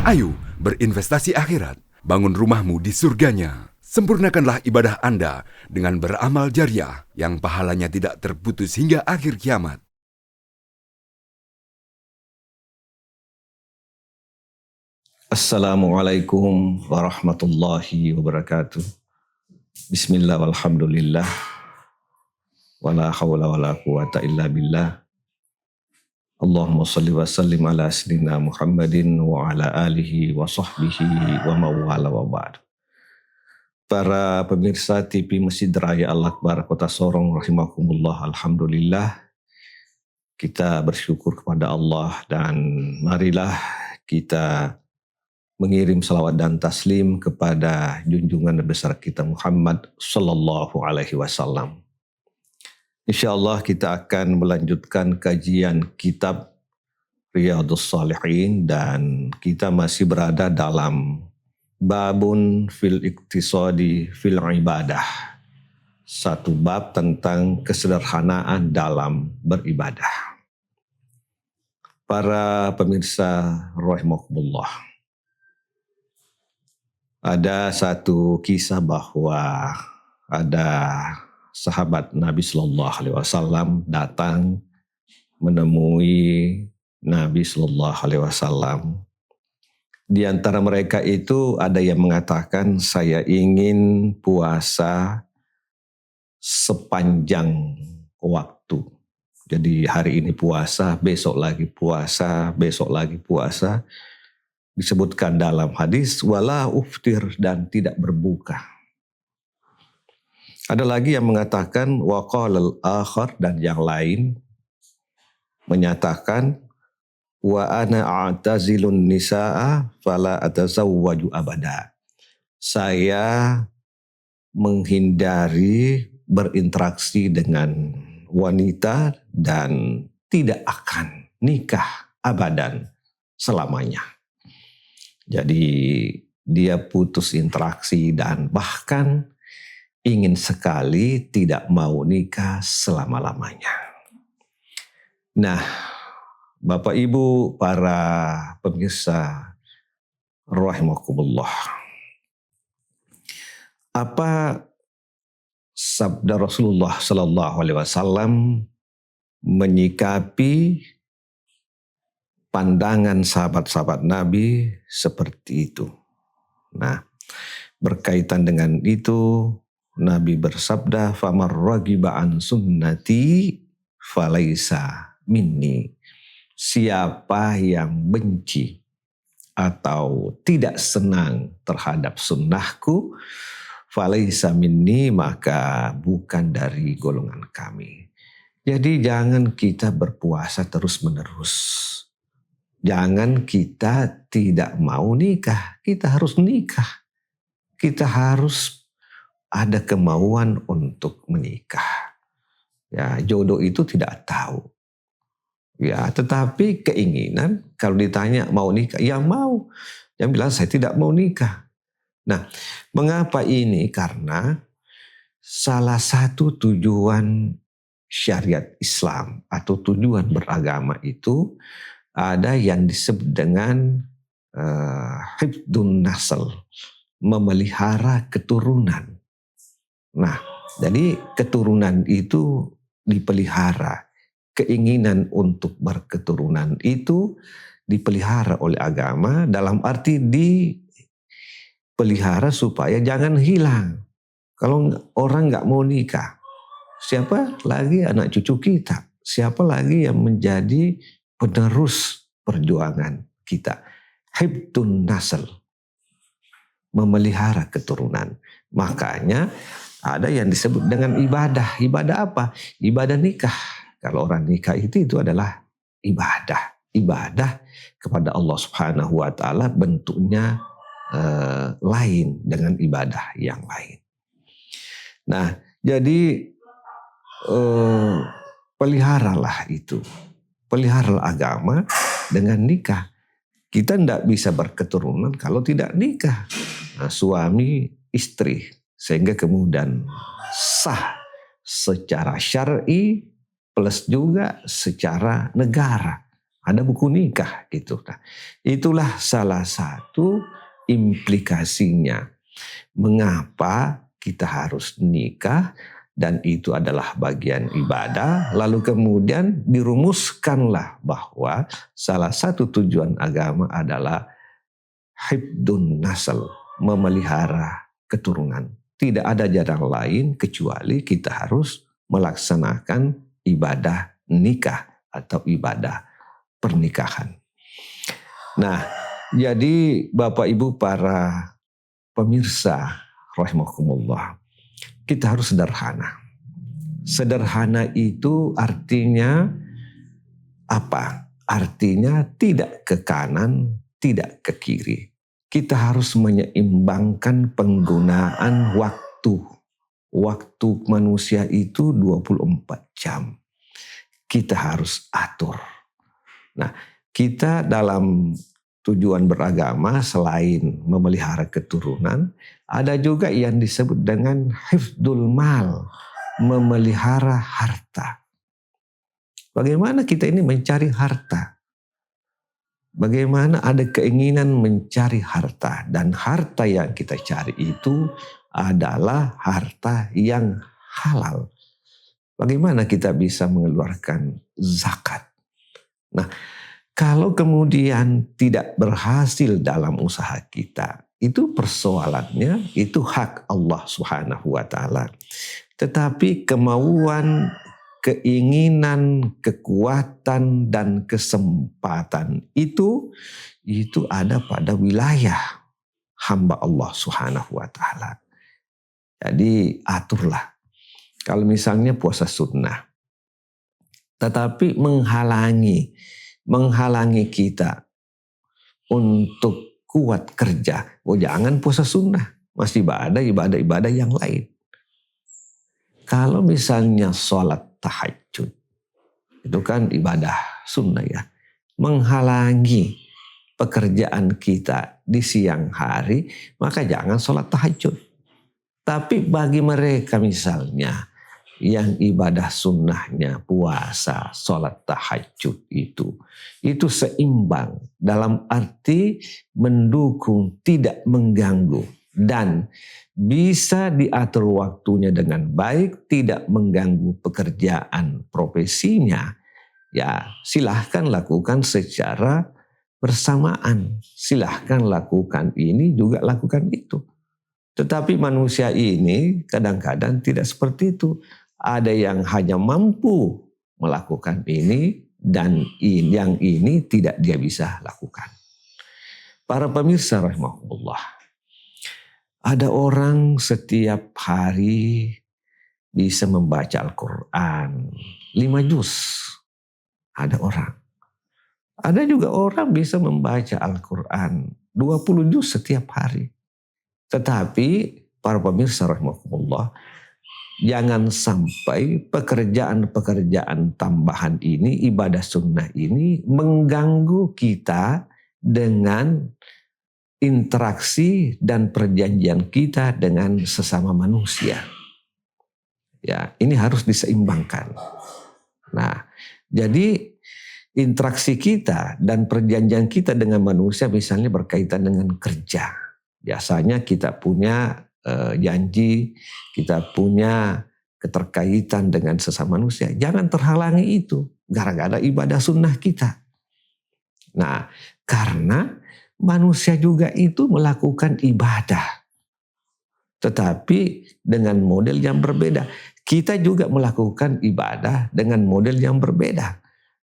Ayo berinvestasi akhirat, bangun rumahmu di surganya. Sempurnakanlah ibadah Anda dengan beramal jariah yang pahalanya tidak terputus hingga akhir kiamat. Assalamualaikum warahmatullahi wabarakatuh. Bismillah walhamdulillah. Wala hawla wala quwata illa billah. Allahumma salli wa sallim ala sayyidina Muhammadin wa ala alihi wa sahbihi wa mawala wa ba'd. Para pemirsa TV Masjid Raya Al-Akbar Kota Sorong rahimakumullah, alhamdulillah kita bersyukur kepada Allah dan marilah kita mengirim salawat dan taslim kepada junjungan besar kita Muhammad sallallahu alaihi wasallam. Insyaallah kita akan melanjutkan kajian kitab Riyadhus Shalihin dan kita masih berada dalam babun fil iktisadi fil ibadah. Satu bab tentang kesederhanaan dalam beribadah. Para pemirsa rahimakumullah, ada satu kisah bahwa ada sahabat Nabi Sallallahu Alaihi Wasallam datang menemui Nabi Sallallahu Alaihi Wasallam. Di antara mereka itu ada yang mengatakan, saya ingin puasa sepanjang waktu. Jadi hari ini puasa, besok lagi puasa, besok lagi puasa. Disebutkan dalam hadis, wala uftir, dan tidak berbuka. Ada lagi yang mengatakan waqalal akhar, dan yang lain menyatakan wa ana a'tazilun nisaa fala atazawwaju abada. Saya menghindari berinteraksi dengan wanita dan tidak akan nikah abadan selamanya. Jadi dia putus interaksi dan bahkan ingin sekali tidak mau nikah selama-lamanya. Nah, Bapak Ibu para pemirsa rahimakumullah, apa sabda Rasulullah sallallahu alaihi wasallam menyikapi pandangan sahabat-sahabat Nabi seperti itu? Nah, berkaitan dengan itu Nabi bersabda, famar ragiba an sunnati falaisa minni. Siapa yang benci atau tidak senang terhadap sunnahku, falaisa minni, maka bukan dari golongan kami. Jadi jangan kita berpuasa terus-menerus. Jangan kita tidak mau nikah. Kita harus nikah. Kita harus ada kemauan untuk menikah. Ya, jodoh itu tidak tahu. Ya, tetapi keinginan, kalau ditanya mau nikah, ya mau. Yang bilang saya tidak mau nikah. Nah, mengapa ini? Karena salah satu tujuan syariat Islam atau tujuan beragama itu ada yang disebut dengan hifdun nasl, memelihara keturunan. Nah, jadi keturunan itu dipelihara. Keinginan untuk berketurunan itu dipelihara oleh agama, dalam arti dipelihara supaya jangan hilang. Kalau orang nggak mau nikah, siapa lagi anak cucu kita? Siapa lagi yang menjadi penerus perjuangan kita? Hibdun nasl, memelihara keturunan. Makanya ada yang disebut dengan ibadah. Ibadah apa? Ibadah nikah. Kalau orang nikah itu adalah ibadah. Ibadah kepada Allah Subhanahu wa Ta'ala bentuknya lain dengan ibadah yang lain. Nah, jadi peliharalah itu. Peliharalah agama dengan nikah. Kita tidak bisa berketurunan kalau tidak nikah. Nah, suami istri. Sehingga kemudian sah secara syar'i plus juga secara negara. ada buku nikah gitu. Nah, itulah salah satu implikasinya. Mengapa kita harus nikah, dan itu adalah bagian ibadah. Lalu kemudian dirumuskanlah bahwa salah satu tujuan agama adalah hifdun nasl, memelihara keturunan. Tidak ada jalan lain kecuali kita harus melaksanakan ibadah nikah atau ibadah pernikahan. Nah, jadi Bapak Ibu para pemirsa rahimakumullah, kita harus sederhana. Sederhana itu artinya apa? Artinya tidak ke kanan, tidak ke kiri. Kita harus menyeimbangkan penggunaan waktu. Waktu manusia itu 24 jam. Kita harus atur. Nah, kita dalam tujuan beragama selain memelihara keturunan, ada juga yang disebut dengan hifdul mal, memelihara harta. Bagaimana kita ini mencari harta? Bagaimana ada keinginan mencari harta, dan harta yang kita cari itu adalah harta yang halal. Bagaimana kita bisa mengeluarkan zakat? Nah, kalau kemudian tidak berhasil dalam usaha kita, itu persoalannya, itu hak Allah Subhanahu wa Ta'ala. Tetapi kemauan, keinginan, kekuatan, dan kesempatan itu ada pada wilayah hamba Allah Subhanahu wa Ta'ala. Jadi aturlah. Kalau misalnya puasa sunnah, tetapi menghalangi kita untuk kuat kerja, jangan puasa sunnah, masih ibadah yang lain. Kalau misalnya sholat tahajud, itu kan ibadah sunnah ya, menghalangi pekerjaan kita di siang hari, maka jangan sholat tahajud. Tapi bagi mereka misalnya yang ibadah sunnahnya puasa, sholat tahajud itu seimbang dalam arti mendukung, tidak mengganggu, dan bisa diatur waktunya dengan baik, tidak mengganggu pekerjaan profesinya, ya silahkan lakukan secara bersamaan. Silahkan lakukan ini juga lakukan itu. Tetapi manusia ini kadang-kadang tidak seperti itu. Ada yang hanya mampu melakukan ini, dan yang ini tidak dia bisa lakukan. Para pemirsa rahimahullah, ada orang setiap hari bisa membaca Al-Quran 5 juz. Ada orang. Ada juga orang bisa membaca Al-Quran 20 juz setiap hari. Tetapi para pemirsa rahimahullah, jangan sampai pekerjaan-pekerjaan tambahan ini, ibadah sunnah ini mengganggu kita dengan interaksi dan perjanjian kita dengan sesama manusia. Ya, ini harus diseimbangkan. Nah, jadi interaksi kita dan perjanjian kita dengan manusia misalnya berkaitan dengan kerja. Biasanya kita punya janji, kita punya keterkaitan dengan sesama manusia. Jangan terhalangi itu gara-gara ibadah sunnah kita. Nah, karena manusia juga itu melakukan ibadah, tetapi dengan model yang berbeda. Kita juga melakukan ibadah dengan model yang berbeda.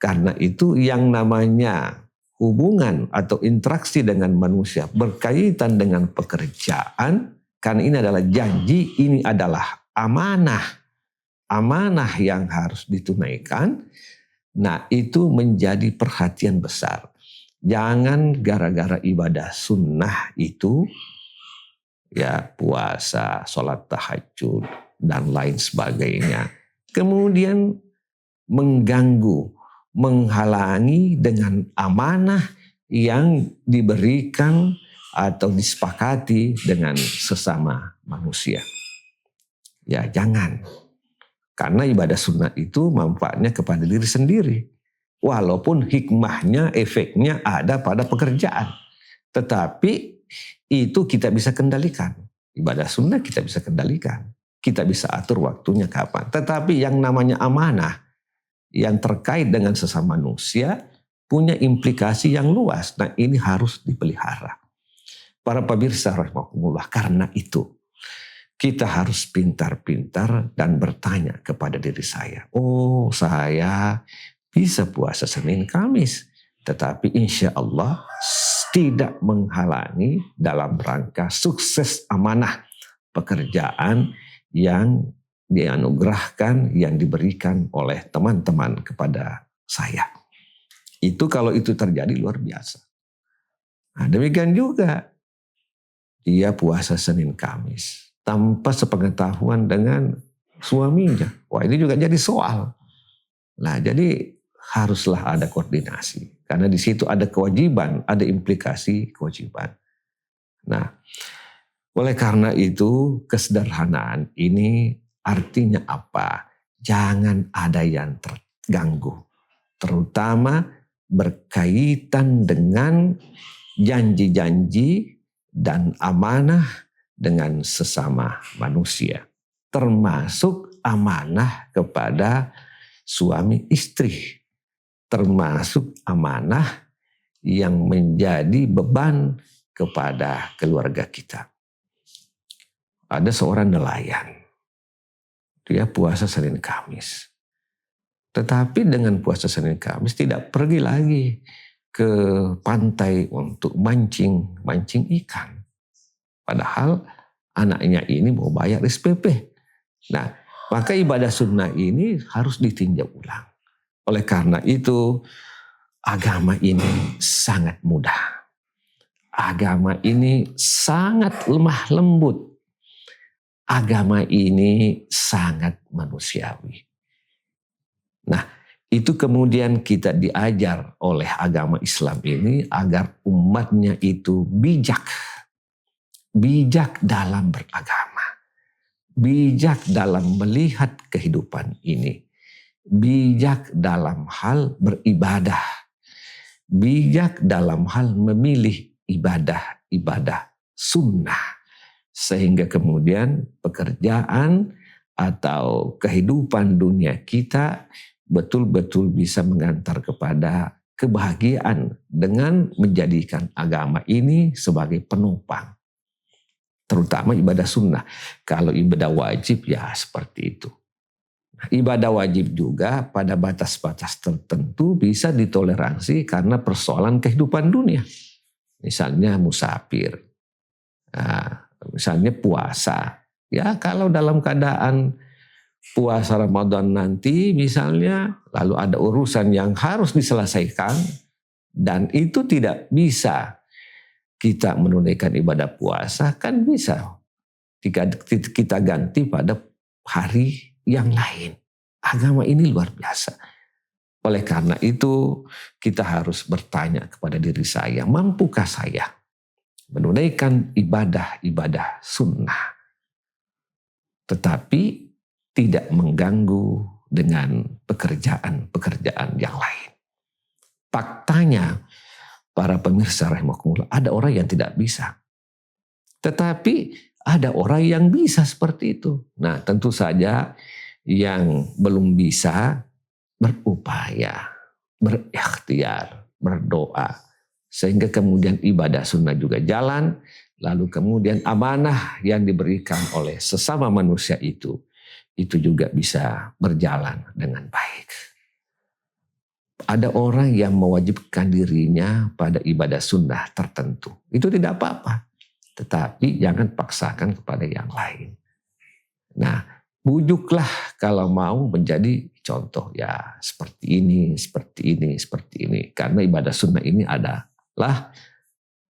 Karena itu yang namanya hubungan atau interaksi dengan manusia berkaitan dengan pekerjaan, karena ini adalah janji, ini adalah amanah yang harus ditunaikan. Nah, itu menjadi perhatian besar. Jangan gara-gara ibadah sunnah itu, ya puasa, sholat tahajud, dan lain sebagainya, kemudian mengganggu, menghalangi dengan amanah yang diberikan atau disepakati dengan sesama manusia. Ya jangan. Karena ibadah sunnah itu manfaatnya kepada diri sendiri. Walaupun hikmahnya, efeknya ada pada pekerjaan. Tetapi itu kita bisa kendalikan. Ibadah sunnah kita bisa kendalikan. Kita bisa atur waktunya kapan. Tetapi yang namanya amanah, yang terkait dengan sesama manusia, punya implikasi yang luas. Nah, ini harus dipelihara. Para pemirsa rahimakumullah, karena itu kita harus pintar-pintar dan bertanya kepada diri saya. Oh, saya bisa puasa Senin Kamis, tetapi insya Allah tidak menghalangi dalam rangka sukses amanah pekerjaan yang dianugerahkan, yang diberikan oleh teman-teman kepada saya. Itu kalau itu terjadi luar biasa. Nah, demikian juga dia puasa Senin Kamis tanpa sepengetahuan dengan suaminya. Wah, ini juga jadi soal. Nah, jadi haruslah ada koordinasi. Karena di situ ada kewajiban, ada implikasi kewajiban. Nah, oleh karena itu kesederhanaan ini artinya apa? Jangan ada yang terganggu. Terutama berkaitan dengan janji-janji dan amanah dengan sesama manusia. Termasuk amanah kepada suami istri. Termasuk amanah yang menjadi beban kepada keluarga kita. Ada seorang nelayan. Dia puasa Senin Kamis. Tetapi dengan puasa Senin Kamis tidak pergi lagi ke pantai untuk mancing ikan. Padahal anaknya ini mau bayar SPP. Nah, maka ibadah sunnah ini harus ditinjau ulang. Oleh karena itu, agama ini sangat mudah. Agama ini sangat lemah lembut. Agama ini sangat manusiawi. Nah, itu kemudian kita diajar oleh agama Islam ini agar umatnya itu bijak. Bijak dalam beragama. Bijak dalam melihat kehidupan ini. Bijak dalam hal beribadah. Bijak dalam hal memilih ibadah sunnah. Sehingga kemudian pekerjaan atau kehidupan dunia kita betul-betul bisa mengantar kepada kebahagiaan dengan menjadikan agama ini sebagai penopang. Terutama ibadah sunnah. Kalau ibadah wajib ya seperti itu. Ibadah wajib juga pada batas-batas tertentu bisa ditoleransi karena persoalan kehidupan dunia. Misalnya musafir. Nah, misalnya puasa. Ya kalau dalam keadaan puasa Ramadan nanti misalnya, lalu ada urusan yang harus diselesaikan, dan itu tidak bisa kita menunaikan ibadah puasa, kan bisa kita ganti pada hari yang lain. Agama ini luar biasa. Oleh karena itu kita harus bertanya kepada diri saya, mampukah saya menunaikan ibadah sunnah, tetapi tidak mengganggu dengan pekerjaan yang lain. Faktanya, para pemirsa rahimakumullah, ada orang yang tidak bisa. Tetapi ada orang yang bisa seperti itu. Nah, tentu saja yang belum bisa berupaya, berikhtiar, berdoa. Sehingga kemudian ibadah sunnah juga jalan, lalu kemudian amanah yang diberikan oleh sesama manusia itu juga bisa berjalan dengan baik. Ada orang yang mewajibkan dirinya pada ibadah sunnah tertentu. Itu tidak apa-apa. Tetapi jangan paksakan kepada yang lain. Nah, bujuklah kalau mau menjadi contoh. Ya seperti ini, seperti ini, seperti ini. Karena ibadah sunnah ini adalah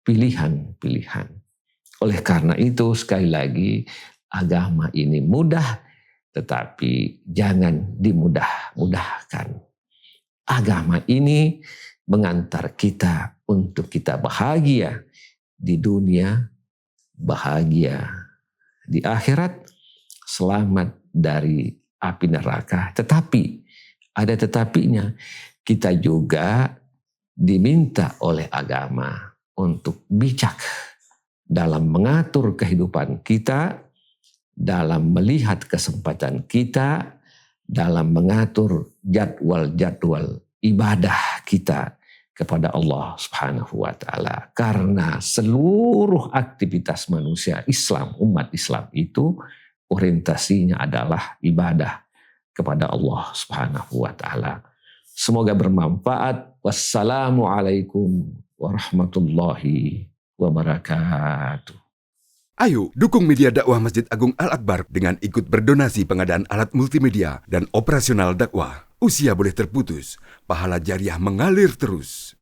pilihan-pilihan. Oleh karena itu sekali lagi agama ini mudah, tetapi jangan dimudah-mudahkan. Agama ini mengantar kita untuk kita bahagia di dunia, bahagia di akhirat, selamat dari api neraka. Tetapi ada tetapinya, Kita juga diminta oleh agama untuk bijak dalam mengatur kehidupan kita, dalam melihat kesempatan kita, dalam mengatur jadwal-jadwal ibadah kita kepada Allah Subhanahu wa taala. Karena seluruh aktivitas manusia Islam, umat Islam itu orientasinya adalah ibadah kepada Allah Subhanahu wa taala. Semoga bermanfaat. Wassalamualaikum warahmatullahi wabarakatuh. Ayo dukung media dakwah Masjid Agung Al-Akbar dengan ikut berdonasi pengadaan alat multimedia dan operasional dakwah. Usia boleh terputus, pahala jariah mengalir terus.